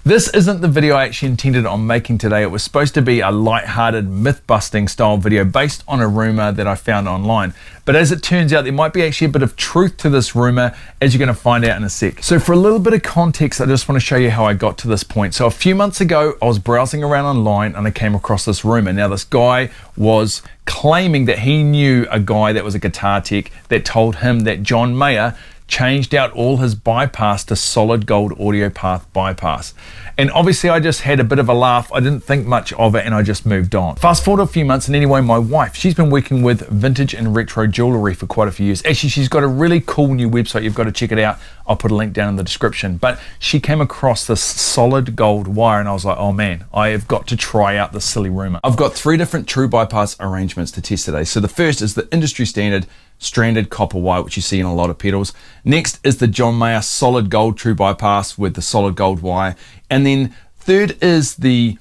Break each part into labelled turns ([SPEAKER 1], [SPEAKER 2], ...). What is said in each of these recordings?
[SPEAKER 1] This isn't the video I actually intended on making today. It was supposed to be a light-hearted, myth-busting style video based on a rumor that I found online. But as it turns out, there might be actually a bit of truth to this rumor, as you're going to find out in a sec. So for a little bit of context, I just want to show you how I got to this point. So a few months ago, I was browsing around online and I came across this rumor. Now this guy was claiming that he knew a guy that was a guitar tech that told him that John Mayer changed out all his bypass to solid gold audio path bypass. And obviously I just had a bit of a laugh. I didn't think much of it and I just moved on. Fast forward a few months, and anyway, my wife, she's been working with vintage and retro jewelry for quite a few years. Actually, she's got a really cool new website. You've got to check it out. I'll put a link down in the description. But she came across this solid gold wire and I was like, oh man, I have got to try out this silly rumor. I've got 3 different true bypass arrangements to test today. So the first is the industry standard stranded copper wire, which you see in a lot of pedals. Next is the John Mayer solid gold true bypass with the solid gold wire. And then third is the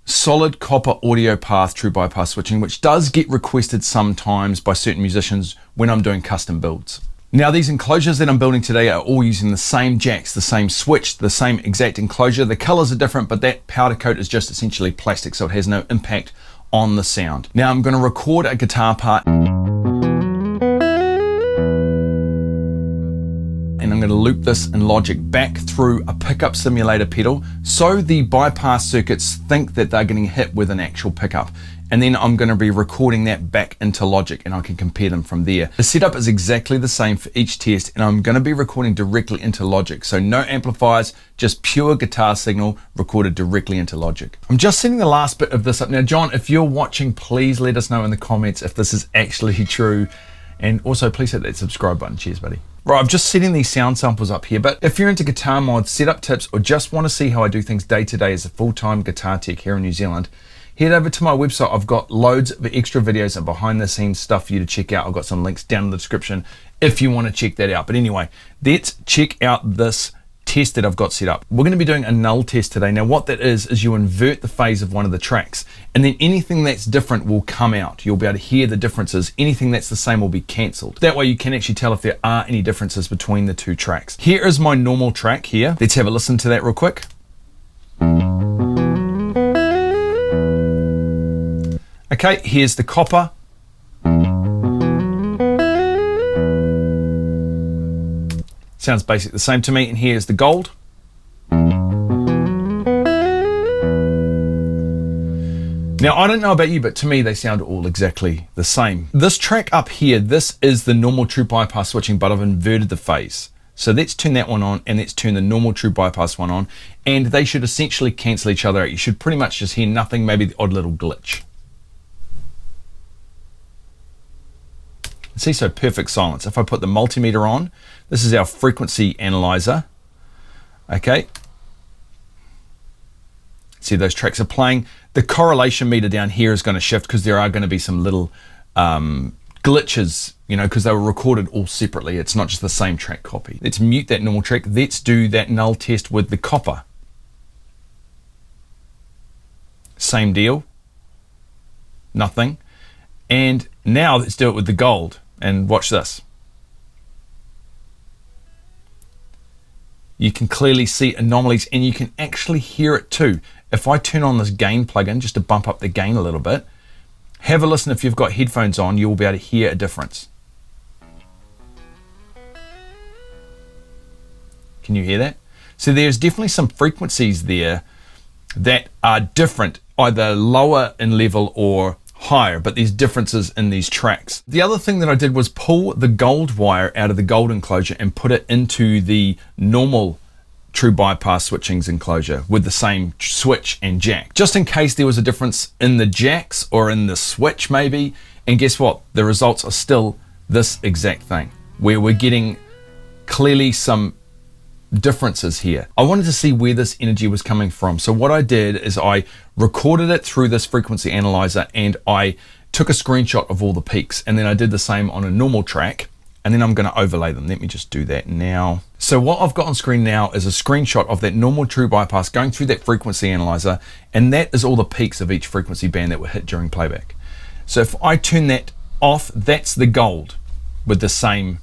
[SPEAKER 1] solid copper audio path true bypass switching, which does get requested sometimes by certain musicians when I'm doing custom builds. Now these enclosures that I'm building today are all using the same jacks, the same switch, the same exact enclosure. The colors are different, but that powder coat is just essentially plastic, so it has no impact on the sound. Now I'm going to record a guitar part and I'm going to loop this in Logic back through a pickup simulator pedal so the bypass circuits think that they're getting hit with an actual pickup. And then I'm going to be recording that back into Logic and I can compare them from there. The setup is exactly the same for each test and I'm going to be recording directly into Logic. So no amplifiers, just pure guitar signal recorded directly into Logic. I'm just setting the last bit of this up. Now, John, if you're watching, please let us know in the comments if this is actually true. And also please hit that subscribe button. Cheers, buddy. Right, I'm just setting these sound samples up here, but if you're into guitar mods, setup tips, or just want to see how I do things day to day as a full-time guitar tech here in New Zealand, head over to my website. I've got loads of extra videos and behind the scenes stuff for you to check out. I've got some links down in the description if you want to check that out. But anyway, let's check out this test that I've got set up. We're going to be doing a null test today. Now what that is you invert the phase of one of the tracks and then anything that's different will come out. You'll be able to hear the differences. Anything that's the same will be cancelled. That way you can actually tell if there are any differences between the two tracks. Here is my normal track here. Let's have a listen to that real quick. Okay, here's the copper. Sounds basically the same to me, and here's the gold. Now, I don't know about you, but to me, they sound all exactly the same. This track up here, this is the normal true bypass switching, but I've inverted the phase. So let's turn that one on, and let's turn the normal true bypass one on, and they should essentially cancel each other out. You should pretty much just hear nothing, maybe the odd little glitch. See, so perfect silence. If I put the multimeter on, this is our frequency analyzer. Okay. See, those tracks are playing. The correlation meter down here is going to shift because there are going to be some little glitches, you know, because they were recorded all separately. It's not just the same track copy. Let's mute that normal track. Let's do that null test with the copper. Same deal. Nothing. And now let's do it with the gold. And watch this. You can clearly see anomalies and you can actually hear it too. If I turn on this gain plugin just to bump up the gain a little bit, have a listen. If you've got headphones on, you'll be able to hear a difference. Can you hear that? So there's definitely some frequencies there that are different, either lower in level or higher, but there's differences in these tracks. The other thing that I did was pull the gold wire out of the gold enclosure and put it into the normal true bypass switchings enclosure with the same switch and jack, just in case there was a difference in the jacks or in the switch maybe. And guess what? The results are still this exact thing, where we're getting clearly some differences here. I wanted to see where this energy was coming from. So what I did is I recorded it through this frequency analyzer and I took a screenshot of all the peaks, and then I did the same on a normal track, and then I'm going to overlay them. Let me just do that now. So what I've got on screen now is a screenshot of that normal true bypass going through that frequency analyzer, and that is all the peaks of each frequency band that were hit during playback. So if I turn that off, that's the gold with the same.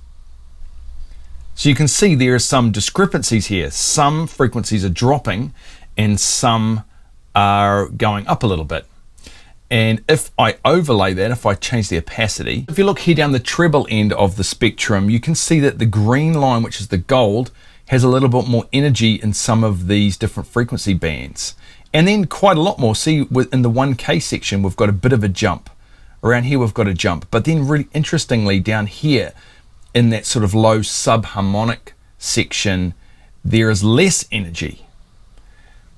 [SPEAKER 1] So you can see there are some discrepancies here. Some frequencies are dropping and some are going up a little bit. And if I overlay that, if I change the opacity, if you look here down the treble end of the spectrum, you can see that the green line, which is the gold, has a little bit more energy in some of these different frequency bands. And then quite a lot more. See, in the 1K section, we've got a bit of a jump. Around here, we've got a jump. But then really interestingly, down here, in that sort of low subharmonic section, there is less energy,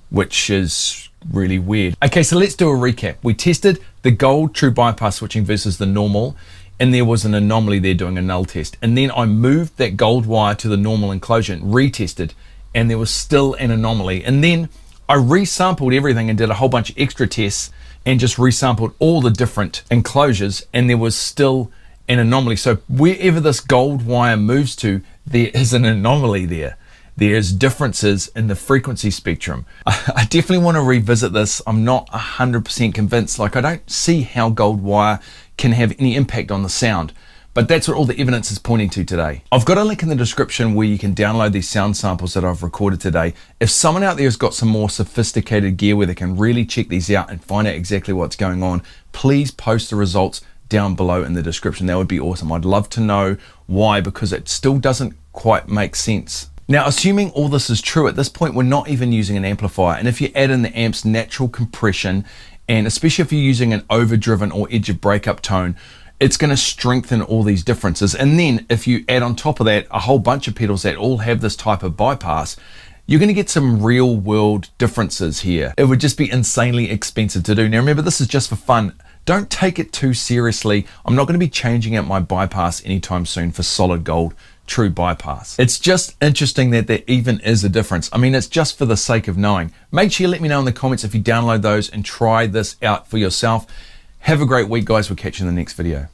[SPEAKER 1] which is really weird. Okay, so let's do a recap. We tested the gold true bypass switching versus the normal, and there was an anomaly there doing a null test. And then I moved that gold wire to the normal enclosure and retested, and there was still an anomaly. And then I resampled everything and did a whole bunch of extra tests and just resampled all the different enclosures, and there was still an anomaly. So wherever this gold wire moves to, there is an anomaly there. There's differences in the frequency spectrum. I definitely want to revisit this. I'm not 100% convinced. Like, I don't see how gold wire can have any impact on the sound, but that's what all the evidence is pointing to today. I've got a link in the description where you can download these sound samples that I've recorded today. If someone out there has got some more sophisticated gear where they can really check these out and find out exactly what's going on, please post the results down below in the description. That would be awesome. I'd love to know why, because it still doesn't quite make sense. Now, assuming all this is true, at this point, we're not even using an amplifier. And if you add in the amp's natural compression, and especially if you're using an overdriven or edge of breakup tone, it's going to strengthen all these differences. And then if you add on top of that a whole bunch of pedals that all have this type of bypass, you're going to get some real world differences here. It would just be insanely expensive to do. Now, remember, this is just for fun. Don't take it too seriously. I'm not going to be changing out my bypass anytime soon for solid gold true bypass. It's just interesting that there even is a difference. I mean, it's just for the sake of knowing. Make sure you let me know in the comments if you download those and try this out for yourself. Have a great week, guys. We'll catch you in the next video.